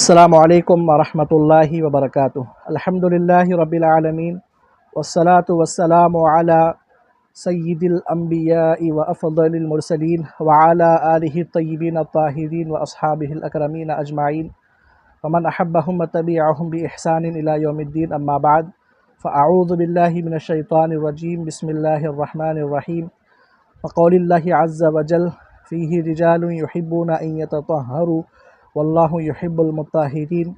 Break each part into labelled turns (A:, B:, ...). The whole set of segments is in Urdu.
A: السلام علیکم ورحمۃ اللہ وبرکاتہ۔ الحمدللہ رب العالمین والصلاة والسلام علی سید الانبیاء وافضل المرسلین وعلی آلہ الطیبین الطاہرین واصحابہ الاکرمین اجمعین ومن احبہم وتبعہم بإحسان الی یوم الدین، اما بعد فاعوذ باللہ من الشیطان الرجیم، بسم اللہ الرحمن الرحیم۔ وقول اللہ عز وجل فیہ رجال یحبون ان یتطہروا واللہ یحب المطہرین۔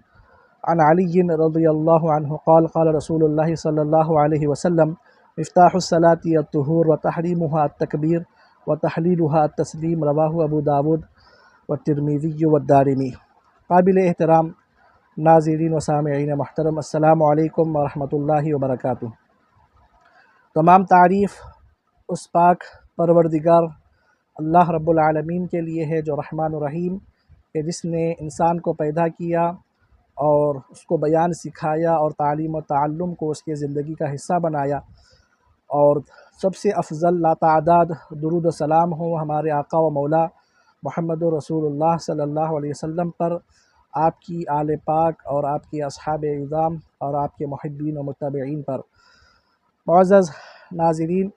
A: عن علی رضی اللہ عنہ قال قال رسول اللہ صلی اللہ علیہ وسلم مفتاح الصلاة الطہور وتحریمها التکبیر وتحلیلها التسلیم، رواہ ابو داود والترمذی والدارمی۔ قابل احترام ناظرین و سامعین محترم، السلام علیکم ورحمۃ اللہ وبرکاتہ۔ تمام تعریف اس پاک پروردگار اللہ رب العالمین کے لیے ہے جو رحمان و رحیم، کہ جس نے انسان کو پیدا کیا اور اس کو بیان سکھایا اور تعلیم و تعلم کو اس کے زندگی کا حصہ بنایا، اور سب سے افضل لاتعداد درود و سلام ہو ہمارے آقا و مولا محمد رسول اللہ صلی اللہ علیہ وسلم پر، آپ کی آل پاک اور آپ کے اصحاب اعظام اور آپ کے محبین و متبعین پر۔ معزز ناظرین،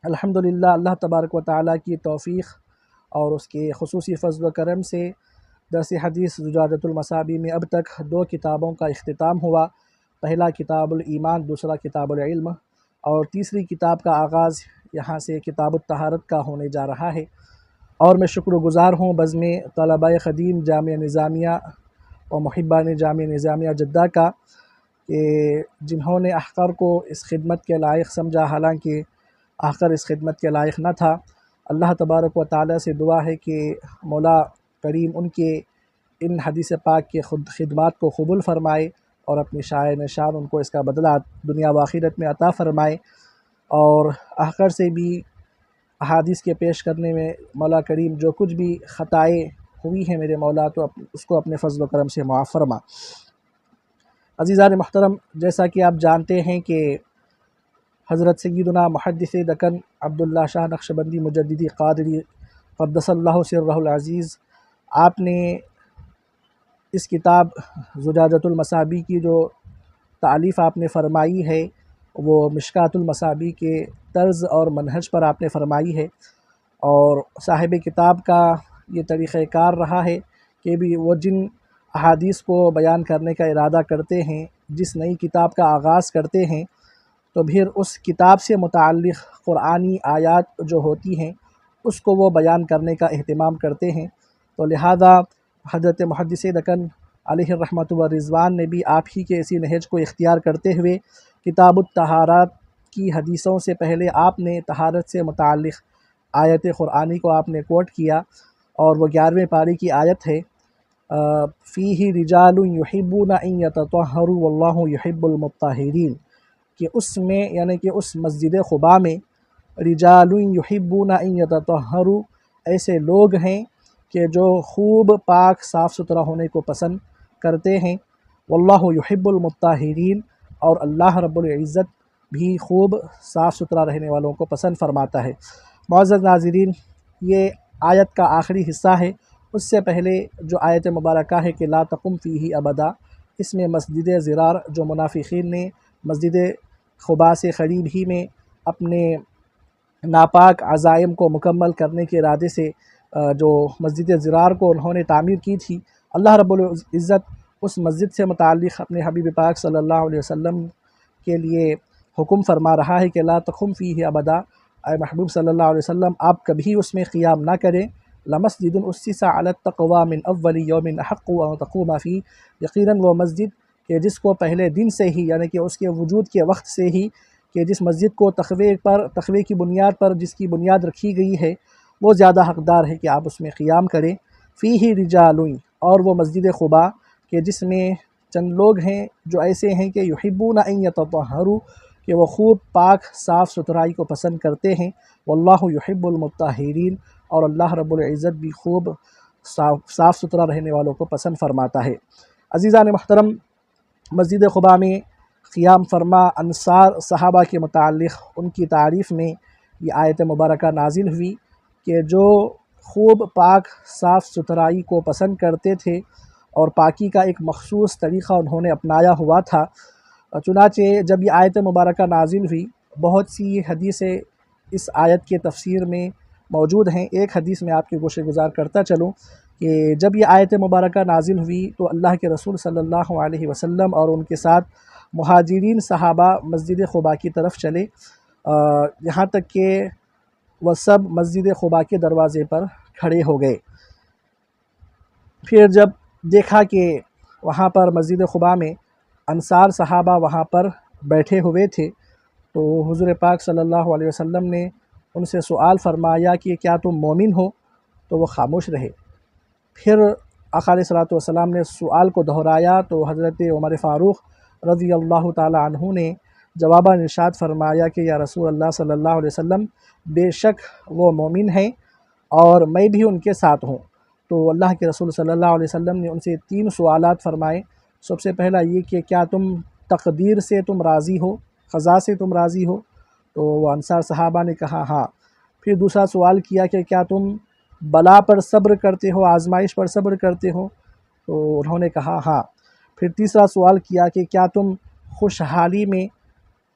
A: الحمدللہ اللہ تبارک و تعالیٰ کی توفیق اور اس کے خصوصی فضل و کرم سے درس حدیث زجاجۃ المصابیح میں اب تک 2 کتابوں کا اختتام ہوا۔ پہلا کتاب الایمان، دوسرا کتاب العلم، اور تیسری کتاب کا آغاز یہاں سے کتاب الطہارت کا ہونے جا رہا ہے۔ اور میں شکر گزار ہوں بزم طلباء خدیم جامعہ نظامیہ و محبان جامعہ نظامیہ جدہ کا، کہ جنہوں نے احقر کو اس خدمت کے لائق سمجھا، حالانکہ احقر اس خدمت کے لائق نہ تھا۔ اللہ تبارک و تعالیٰ سے دعا ہے کہ مولا کریم ان کے ان حدیث پاک کے خدمات کو قبول فرمائے اور اپنی شائع نشان ان کو اس کا بدلہ دنیا و آخرت میں عطا فرمائے، اور احقر سے بھی احادیث کے پیش کرنے میں مولا کریم جو کچھ بھی خطائیں ہوئی ہیں میرے مولا، تو اس کو اپنے فضل و کرم سے معاف فرما۔ عزیزان محترم، جیسا کہ آپ جانتے ہیں کہ حضرت سیدنا محدث دکن عبداللہ شاہ نقشبندی مجددی قادری قدس اللہ سرہ العزیز، آپ نے اس کتاب زجاجۃ المصابیح کی جو تالیف آپ نے فرمائی ہے، وہ مشکوٰۃ المصابیح کے طرز اور منہج پر آپ نے فرمائی ہے، اور صاحب کتاب کا یہ طریقہ کار رہا ہے کہ بھی وہ جن احادیث کو بیان کرنے کا ارادہ کرتے ہیں، جس نئی کتاب کا آغاز کرتے ہیں، تو پھر اس کتاب سے متعلق قرآنی آیات جو ہوتی ہیں اس کو وہ بیان کرنے کا اہتمام کرتے ہیں۔ تو لہذا حضرت محدث دکن علیہ الرحمۃ والرضوان نے بھی آپ ہی کے اسی نہج کو اختیار کرتے ہوئے کتاب الطہارات کی حدیثوں سے پہلے آپ نے طہارت سے متعلق آیت قرآنی کو آپ نے کوٹ کیا، اور وہ 11ویں پاری کی آیت ہے، فیہ رجال یحبون ان یتطہروا واللہ یحب المطہرین، کہ اس میں یعنی کہ اس مسجد قباء میں رجال یحبون ان یتطہروا، ایسے لوگ ہیں کہ جو خوب پاک صاف ستھرا ہونے کو پسند کرتے ہیں، واللہ یحب المطہرین، اور اللہ رب العزت بھی خوب صاف ستھرا رہنے والوں کو پسند فرماتا ہے۔ معزز ناظرین، یہ آیت کا آخری حصہ ہے۔ اس سے پہلے جو آیت مبارکہ ہے کہ لا تقم فیہ ابدا، اس میں مسجد ضرار جو منافقین نے مسجد قباء سے قریب ہی میں اپنے ناپاک عزائم کو مکمل کرنے کے ارادے سے جو مسجد ضرار کو انہوں نے تعمیر کی تھی، اللہ رب العزت اس مسجد سے متعلق اپنے حبیب پاک صلی اللہ علیہ وسلم کے لیے حکم فرما رہا ہے کہ لا تقم فیہ ابدا، اے محبوب صلی اللہ علیہ وسلم آپ کبھی اس میں قیام نہ کریں۔ لمسجد اسس علی التقوی من اول یوم احق ان تقوم فیہ، یقیناً وہ مسجد کہ جس کو پہلے دن سے ہی یعنی کہ اس کے وجود کے وقت سے ہی، کہ جس مسجد کو تقوی کی بنیاد پر جس کی بنیاد رکھی گئی ہے، وہ زیادہ حقدار ہے کہ آپ اس میں قیام کریں۔ فیہ رجال، اور وہ مسجد قباء کہ جس میں چند لوگ ہیں جو ایسے ہیں کہ یحبون ان یتطہروا، کہ وہ خوب پاک صاف ستھرائی کو پسند کرتے ہیں، واللہ یحب المطہرین، اور اللہ رب العزت بھی خوب صاف ستھرا رہنے والوں کو پسند فرماتا ہے۔ عزیزان محترم، مسجد قباء میں قیام فرما انصار صحابہ کے متعلق ان کی تعریف میں یہ آیت مبارکہ نازل ہوئی کہ جو خوب پاک صاف ستھرائی کو پسند کرتے تھے اور پاکی کا ایک مخصوص طریقہ انہوں نے اپنایا ہوا تھا۔ چنانچہ جب یہ آیت مبارکہ نازل ہوئی، بہت سی حدیثیں اس آیت کے تفسیر میں موجود ہیں۔ ایک حدیث میں آپ کے گوشے گزار کرتا چلوں کہ جب یہ آیت مبارکہ نازل ہوئی تو اللہ کے رسول صلی اللہ علیہ وسلم اور ان کے ساتھ مہاجرین صحابہ مسجد قباء کی طرف چلے، یہاں تک کہ وہ سب مسجد قباء کے دروازے پر کھڑے ہو گئے۔ پھر جب دیکھا کہ وہاں پر مسجد قباء میں انصار صحابہ وہاں پر بیٹھے ہوئے تھے، تو حضور پاک صلی اللہ علیہ وسلم نے ان سے سوال فرمایا کہ کیا تم مومن ہو؟ تو وہ خاموش رہے۔ پھر آقا علیہ الصلوۃ والسلام نے سوال کو دہرایا تو حضرت عمر فاروق رضی اللہ تعالی عنہ نے جواباً ارشاد فرمایا کہ یا رسول اللہ صلی اللہ علیہ وسلم، بے شک وہ مومن ہیں اور میں بھی ان کے ساتھ ہوں۔ تو اللہ کے رسول صلی اللہ علیہ وسلم نے ان سے 3 سوالات فرمائے۔ سب سے پہلا یہ کہ کیا تم تقدیر سے تم راضی ہو، قضاء سے تم راضی ہو؟ تو وہ انصار صحابہ نے کہا ہاں۔ پھر دوسرا سوال کیا کہ کیا تم بلا پر صبر کرتے ہو، آزمائش پر صبر کرتے ہو؟ تو انہوں نے کہا ہاں۔ پھر تیسرا سوال کیا کہ کیا تم خوشحالی میں،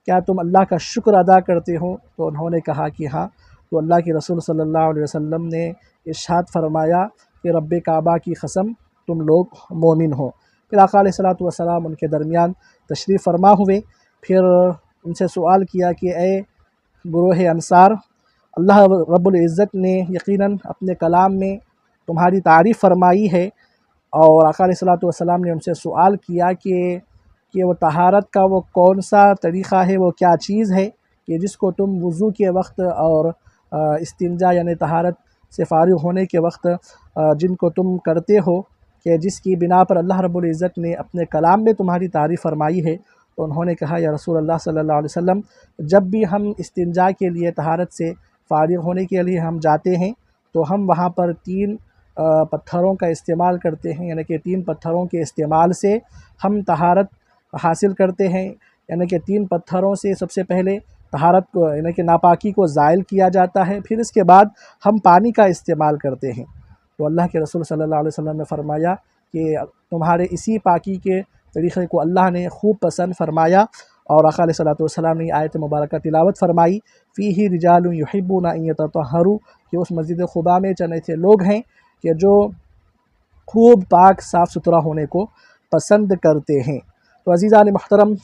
A: کیا تم اللہ کا شکر ادا کرتے ہو؟ تو انہوں نے کہا کہ ہاں۔ تو اللہ کے رسول صلی اللہ علیہ وسلم نے ارشاد فرمایا کہ رب کعبہ کی قسم تم لوگ مومن ہو۔ پھر آقا علیہ الصلوۃ والسلام ان کے درمیان تشریف فرما ہوئے۔ پھر ان سے سوال کیا کہ اے گروہ انصار، اللہ رب العزت نے یقیناً اپنے کلام میں تمہاری تعریف فرمائی ہے، اور آقا علیہ الصلوۃ والسلام نے ان سے سوال کیا کہ وہ طہارت کا وہ کون سا طریقہ ہے، وہ کیا چیز ہے کہ جس کو تم وضو کے وقت اور استنجا یعنی طہارت سے فارغ ہونے کے وقت جن کو تم کرتے ہو، کہ جس کی بنا پر اللہ رب العزت نے اپنے کلام میں تمہاری تعریف فرمائی ہے؟ تو انہوں نے کہا یا رسول اللہ صلی اللہ علیہ وسلم، جب بھی ہم استنجا کے لیے طہارت سے فارغ ہونے کے لیے ہم جاتے ہیں تو ہم وہاں پر 3 پتھروں کا استعمال کرتے ہیں، یعنی کہ 3 پتھروں کے استعمال سے ہم طہارت حاصل کرتے ہیں۔ یعنی کہ 3 پتھروں سے سب سے پہلے طہارت کو یعنی کہ ناپاکی کو زائل کیا جاتا ہے، پھر اس کے بعد ہم پانی کا استعمال کرتے ہیں۔ تو اللہ کے رسول صلی اللہ علیہ وسلم نے فرمایا کہ تمہارے اسی پاکی کے طریقے کو اللہ نے خوب پسند فرمایا، اور آقا علیہ الصلوۃ والسلام نے آیت مبارکہ تلاوت فرمائی، فیہ رجال یحبون ان یتطہروا، کہ اس مسجد قباء میں چند ایسے لوگ ہیں کہ جو خوب پاک صاف ستھرا ہونے کو پسند کرتے ہیں۔ تو عزیزان محترم،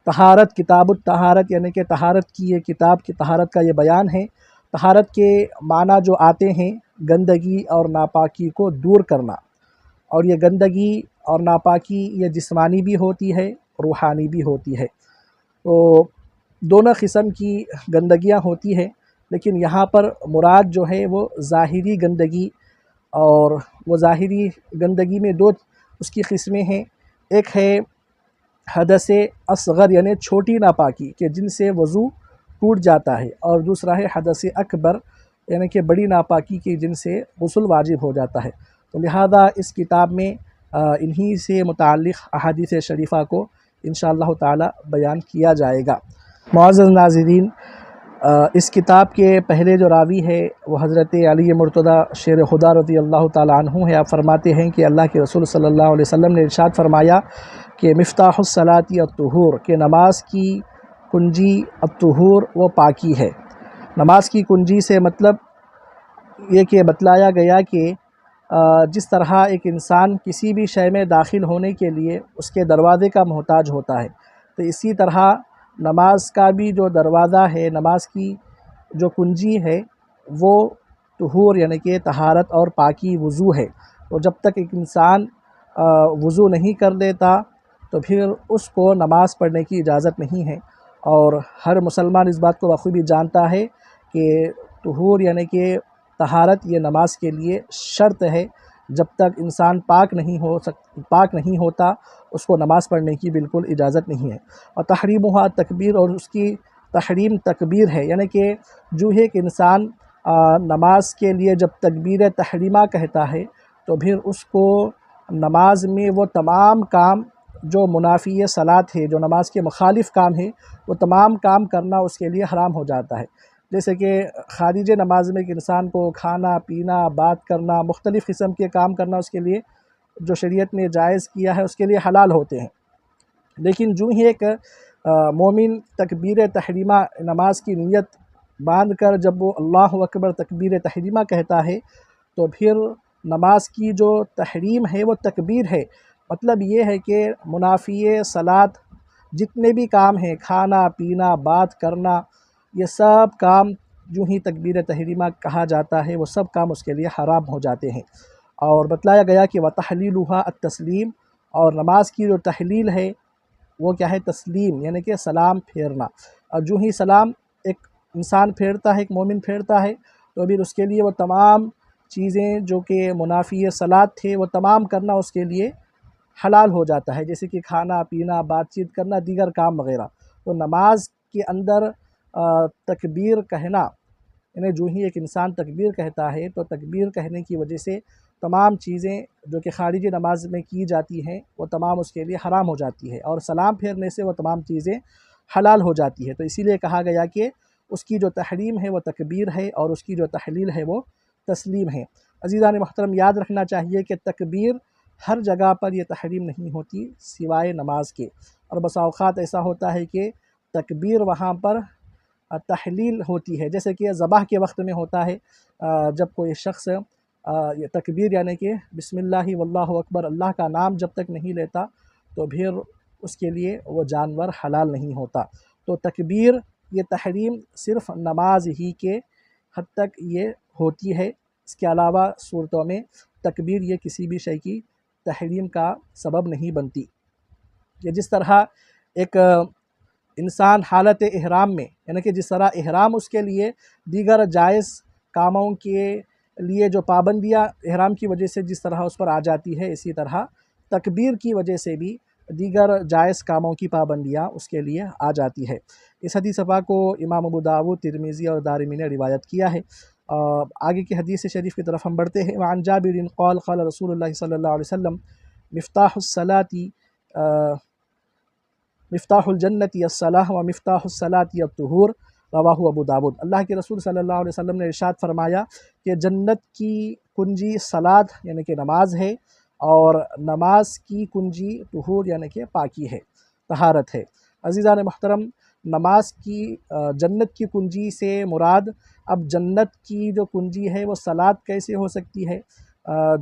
A: طہارت، کتاب الطہارت یعنی کہ طہارت کی یہ کتاب کی طہارت کا یہ بیان ہے۔ طہارت کے معنی جو آتے ہیں گندگی اور ناپاکی کو دور کرنا، اور یہ گندگی اور ناپاکی یہ جسمانی بھی ہوتی ہے، روحانی بھی ہوتی ہے۔ تو دونوں قسم کی گندگیاں ہوتی ہیں، لیکن یہاں پر مراد جو ہے وہ ظاہری گندگی، اور وہ ظاہری گندگی میں 2 اس کی قسمیں ہیں۔ ایک ہے حدث اصغر یعنی چھوٹی ناپاکی کہ جن سے وضو ٹوٹ جاتا ہے، اور دوسرا ہے حدث اکبر یعنی کہ بڑی ناپاکی کی جن سے غسل واجب ہو جاتا ہے۔ تو لہذا اس کتاب میں انہی سے متعلق احادیث شریفہ کو انشاءاللہ تعالی بیان کیا جائے گا۔ معزز ناظرین، اس کتاب کے پہلے جو راوی ہے وہ حضرت علی مرتضیٰ شیر خدا رضی اللہ تعالی عنہ ہے۔ آپ فرماتے ہیں کہ اللہ کے رسول صلی اللہ علیہ وسلم نے ارشاد فرمایا کہ مفتاح الصلاۃ الطہور، کہ نماز کی کنجی الطہور وہ پاکی ہے۔ نماز کی کنجی سے مطلب یہ کہ بتلایا گیا کہ جس طرح ایک انسان کسی بھی شے میں داخل ہونے کے لیے اس کے دروازے کا محتاج ہوتا ہے، تو اسی طرح نماز کا بھی جو دروازہ ہے، نماز کی جو کنجی ہے وہ طہور یعنی کہ طہارت اور پاکی وضو ہے۔ تو جب تک ایک انسان وضو نہیں کر لیتا تو پھر اس کو نماز پڑھنے کی اجازت نہیں ہے، اور ہر مسلمان اس بات کو بخوبی جانتا ہے کہ طہور یعنی کہ طہارت یہ نماز کے لیے شرط ہے۔ جب تک انسان پاک نہیں ہوتا اس کو نماز پڑھنے کی بالکل اجازت نہیں ہے۔ اور تحریمھا تکبیر، اور اس کی تحریم تکبیر ہے، یعنی کہ جو ایک انسان نماز کے لیے جب تکبیر تحریمہ کہتا ہے تو پھر اس کو نماز میں وہ تمام کام جو منافی صلاۃ ہے، جو نماز کے مخالف کام ہے، وہ تمام کام کرنا اس کے لیے حرام ہو جاتا ہے۔ جیسے کہ خارج نماز میں ایک انسان کو کھانا پینا، بات کرنا، مختلف قسم کے کام کرنا اس کے لیے جو شریعت نے جائز کیا ہے اس کے لیے حلال ہوتے ہیں۔ لیکن جو ہی ایک مومن تکبیر تحریمہ نماز کی نیت باندھ کر جب وہ اللہ اکبر تکبیر تحریمہ کہتا ہے تو پھر نماز کی جو تحریم ہے وہ تکبیر ہے۔ مطلب یہ ہے کہ منافی صلاۃ جتنے بھی کام ہیں، کھانا پینا بات کرنا، یہ سب کام جو ہی تکبیر تحریمہ کہا جاتا ہے وہ سب کام اس کے لیے حرام ہو جاتے ہیں۔ اور بتلایا گیا کہ وَتَحْلِيلُهَا التسلیم، اور نماز کی جو تحلیل ہے وہ کیا ہے؟ تسلیم، یعنی کہ سلام پھیرنا۔ اور جو ہی سلام ایک انسان پھیرتا ہے، ایک مومن پھیرتا ہے، تو پھر اس کے لیے وہ تمام چیزیں جو کہ منافی صلاۃ تھے وہ تمام کرنا اس کے لیے حلال ہو جاتا ہے، جیسے کہ کھانا پینا، بات چیت کرنا، دیگر کام وغیرہ۔ تو نماز کے اندر تکبیر کہنا، یعنی جو ہی ایک انسان تکبیر کہتا ہے تو تکبیر کہنے کی وجہ سے تمام چیزیں جو کہ خارج نماز میں کی جاتی ہیں وہ تمام اس کے لیے حرام ہو جاتی ہے، اور سلام پھیرنے سے وہ تمام چیزیں حلال ہو جاتی ہے۔ تو اسی لیے کہا گیا کہ اس کی جو تحریم ہے وہ تکبیر ہے، اور اس کی جو تحلیل ہے وہ تسلیم ہے۔ عزیزان محترم، یاد رکھنا چاہیے کہ تکبیر ہر جگہ پر یہ تحریم نہیں ہوتی سوائے نماز کے، اور بسا اوقات ایسا ہوتا ہے کہ تکبیر وہاں پر تحلیل ہوتی ہے، جیسے کہ ذبح کے وقت میں ہوتا ہے، جب کوئی شخص یہ تکبیر یعنی کہ بسم اللہ واللہ اکبر، اللہ کا نام جب تک نہیں لیتا تو پھر اس کے لیے وہ جانور حلال نہیں ہوتا۔ تو تکبیر یہ تحریم صرف نماز ہی کے حد تک یہ ہوتی ہے، اس کے علاوہ صورتوں میں تکبیر یہ کسی بھی شے کی تحریم کا سبب نہیں بنتی۔ کہ جس طرح ایک انسان حالت احرام میں، یعنی کہ جس طرح احرام اس کے لیے دیگر جائز کاموں کے لیے جو پابندیاں احرام کی وجہ سے جس طرح اس پر آ جاتی ہے، اسی طرح تکبیر کی وجہ سے بھی دیگر جائز کاموں کی پابندیاں اس کے لیے آ جاتی ہے۔ اس حدیث پاک کو امام ابو داؤد، ترمذی اور دارمی نے روایت کیا ہے۔ آگے کی حدیث شریف کی طرف ہم بڑھتے ہیں۔ وعن جابر قال قال رسول اللہ صلی اللہ علیہ وسلم مفتاح الصلاة مفتاح الجنت الصلاۃ و مفتاح الصلاۃ الطہور، رواہ ابو داود۔ اللہ کے رسول صلی اللہ علیہ وسلم نے ارشاد فرمایا کہ جنت کی کنجی صلاۃ یعنی کہ نماز ہے، اور نماز کی کنجی طہور یعنی کہ پاکی ہے، طہارت ہے۔ عزیزان محترم، نماز کی جنت کی کنجی سے مراد، اب جنت کی جو کنجی ہے وہ صلاۃ کیسے ہو سکتی ہے؟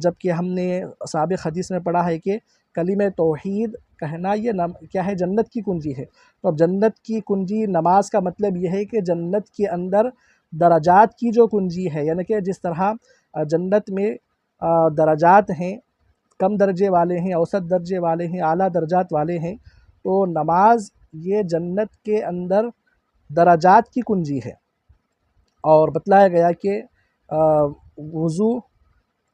A: جبکہ ہم نے سابق حدیث میں پڑھا ہے کہ کلمہ توحید کہنا یہ کیا ہے؟ جنت کی کنجی ہے۔ تو اب جنت کی کنجی نماز کا مطلب یہ ہے کہ جنت کے اندر درجات کی جو کنجی ہے، یعنی کہ جس طرح جنت میں درجات ہیں، کم درجے والے ہیں، اوسط درجے والے ہیں، اعلیٰ درجات والے ہیں، تو نماز یہ جنت کے اندر درجات کی کنجی ہے۔ اور بتلایا گیا کہ وضو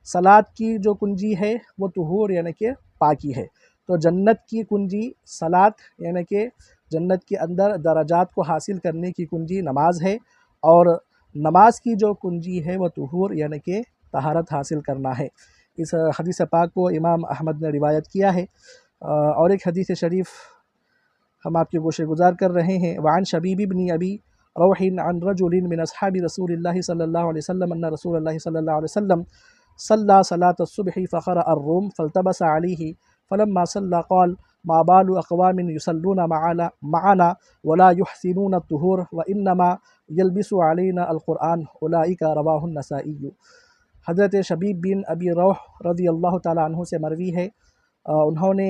A: صلاۃ کی جو کنجی ہے وہ طہور یعنی کہ پاکی ہے۔ تو جنت کی کنجی صلاۃ یعنی کہ جنت کے اندر درجات کو حاصل کرنے کی کنجی نماز ہے، اور نماز کی جو کنجی ہے وہ طہور یعنی کہ طہارت حاصل کرنا ہے۔ اس حدیث پاک کو امام احمد نے روایت کیا ہے۔ اور ایک حدیث شریف ہم آپ کے گوشے گزار کر رہے ہیں۔ وعن شبیب بن ابی روح عن رجل من اصحاب رسول اللہ صلی اللہ علیہ وسلم ان رسول اللہ صلی اللہ علیہ وسلم صلى صلاة الصبح فقرأ الروم فالتبس عليه فلما صلى قال ما بال اقوام يصلون معنا ولا يحسنون الطهور وانما يلبس علينا القرآن اولئك رواه النسائی۔ حضرت شبیب بن ابی روح رضی اللہ تعالیٰ عنہ سے مروی ہے، انہوں نے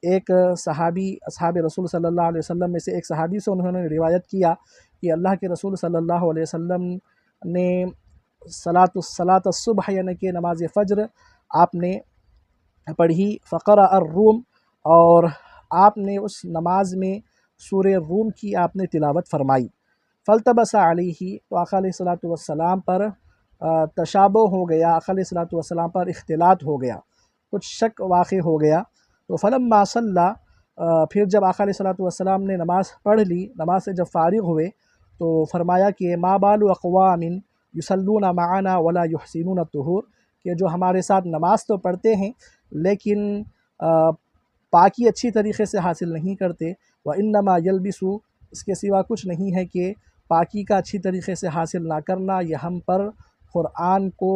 A: ایک صحابی اصحاب رسول صلی اللہ علیہ وسلم میں سے ایک صحابی سے انہوں نے روایت کیا کہ اللہ کے رسول صلی اللہ علیہ وسلم نے صلاۃ الصبح یعنی کہ نماز فجر آپ نے پڑھی، فقرأ الروم، اور آپ نے اس نماز میں سورہ روم کی آپ نے تلاوت فرمائی۔ فالتبس علیہ، تو آقا علیہ الصلاۃ والسلام پر تشابہ ہو گیا، آقا علیہ الصلاۃ والسلام پر اختلاط ہو گیا، کچھ شک واقع ہو گیا۔ تو فلما صلی، پھر جب آقا علیہ الصلاۃ والسلام نے نماز پڑھ لی، نماز سے جب فارغ ہوئے تو فرمایا کہ ما بال اقوام یصلون معنا ولا یحسنون الطہور، کہ جو ہمارے ساتھ نماز تو پڑھتے ہیں لیکن پاکی اچھی طریقے سے حاصل نہیں کرتے، وانما یلبسو، اس کے سوا کچھ نہیں ہے کہ پاکی کا اچھی طریقے سے حاصل نہ کرنا یہ ہم پر قرآن کو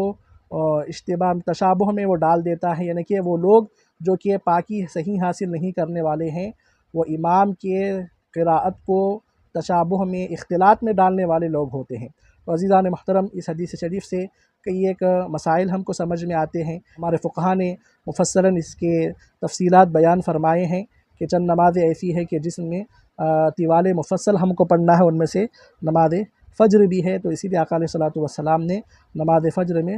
A: اشتباہ تشابہ میں وہ ڈال دیتا ہے، یعنی کہ وہ لوگ جو کہ پاکی صحیح حاصل نہیں کرنے والے ہیں، وہ امام کے قراءت کو تشابہ میں، اختلاط میں ڈالنے والے لوگ ہوتے ہیں۔ تو عزیزان محترم، اس حدیث شریف سے کئی ایک مسائل ہم کو سمجھ میں آتے ہیں۔ ہمارے فقہا نے مفصلاً اس کے تفصیلات بیان فرمائے ہیں کہ چند نمازیں ایسی ہے کہ جس میں طوال مفصل ہم کو پڑھنا ہے، ان میں سے نماز فجر بھی ہے۔ تو اسی لیے آقا علیہ الصلوۃ والسلام نے نماز فجر میں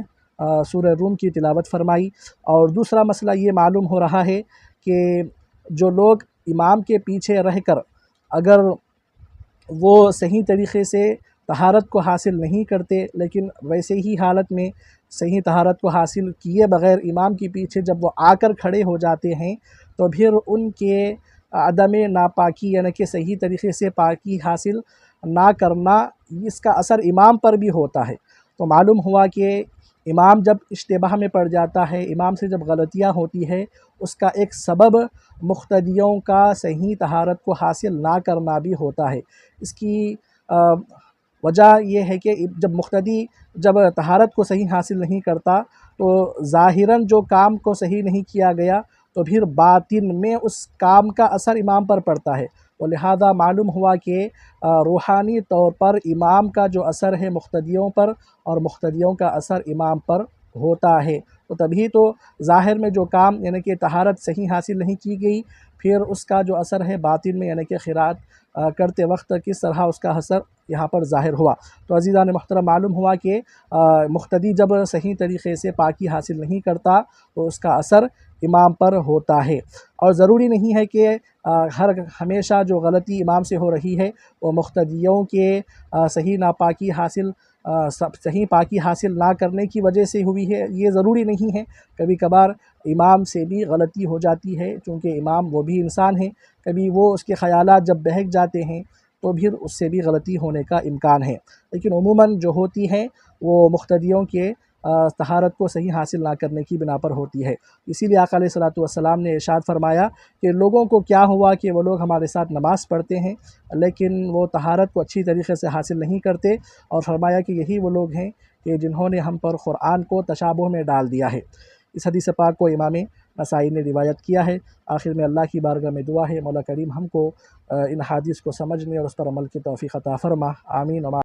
A: سورہ روم کی تلاوت فرمائی۔ اور دوسرا مسئلہ یہ معلوم ہو رہا ہے کہ جو لوگ امام کے پیچھے رہ کر اگر وہ صحیح طریقے سے طہارت کو حاصل نہیں کرتے، لیکن ویسے ہی حالت میں صحیح طہارت کو حاصل کیے بغیر امام کے پیچھے جب وہ آ کر کھڑے ہو جاتے ہیں، تو پھر ان کے عدم ناپاکی، یعنی کہ صحیح طریقے سے پاکی حاصل نہ کرنا، اس کا اثر امام پر بھی ہوتا ہے۔ تو معلوم ہوا کہ امام جب اشتباہ میں پڑ جاتا ہے، امام سے جب غلطیاں ہوتی ہے، اس کا ایک سبب مقتدیوں کا صحیح طہارت کو حاصل نہ کرنا بھی ہوتا ہے۔ اس کی وجہ یہ ہے کہ جب مقتدی جب طہارت کو صحیح حاصل نہیں کرتا، تو ظاہراً جو کام کو صحیح نہیں کیا گیا، تو پھر باطن میں اس کام کا اثر امام پر پڑتا ہے۔ تو لہذا معلوم ہوا کہ روحانی طور پر امام کا جو اثر ہے مقتدیوں پر، اور مقتدیوں کا اثر امام پر ہوتا ہے۔ تو تبھی تو ظاہر میں جو کام، یعنی کہ طہارت صحیح حاصل نہیں کی گئی، پھر اس کا جو اثر ہے باطن میں، یعنی کہ قراءت کرتے وقت کس طرح اس کا اثر یہاں پر ظاہر ہوا۔ تو عزیزان محترم، معلوم ہوا کہ مقتدی جب صحیح طریقے سے پاکی حاصل نہیں کرتا، تو اس کا اثر امام پر ہوتا ہے۔ اور ضروری نہیں ہے کہ ہمیشہ جو غلطی امام سے ہو رہی ہے وہ مقتدیوں کے صحیح پاکی حاصل نہ کرنے کی وجہ سے ہوئی ہے، یہ ضروری نہیں ہے۔ کبھی کبھار امام سے بھی غلطی ہو جاتی ہے، چونکہ امام وہ بھی انسان ہیں، کبھی وہ اس کے خیالات جب بہک جاتے ہیں تو پھر اس سے بھی غلطی ہونے کا امکان ہے۔ لیکن عموماً جو ہوتی ہے وہ مقتدیوں کے طہارت کو صحیح حاصل نہ کرنے کی بنا پر ہوتی ہے۔ اسی لیے آقا علیہ الصلوۃ والسلام نے ارشاد فرمایا کہ لوگوں کو کیا ہوا کہ وہ لوگ ہمارے ساتھ نماز پڑھتے ہیں، لیکن وہ طہارت کو اچھی طریقے سے حاصل نہیں کرتے، اور فرمایا کہ یہی وہ لوگ ہیں کہ جنہوں نے ہم پر قرآن کو تشابہ میں ڈال دیا ہے۔ اس حدیث پاک کو امام نسائی نے روایت کیا ہے۔ آخر میں اللہ کی بارگاہ میں دعا ہے، مولا کریم ہم کو ان حدیث کو سمجھنے اور اس پر عمل کی توفیق عطا فرما، آمین۔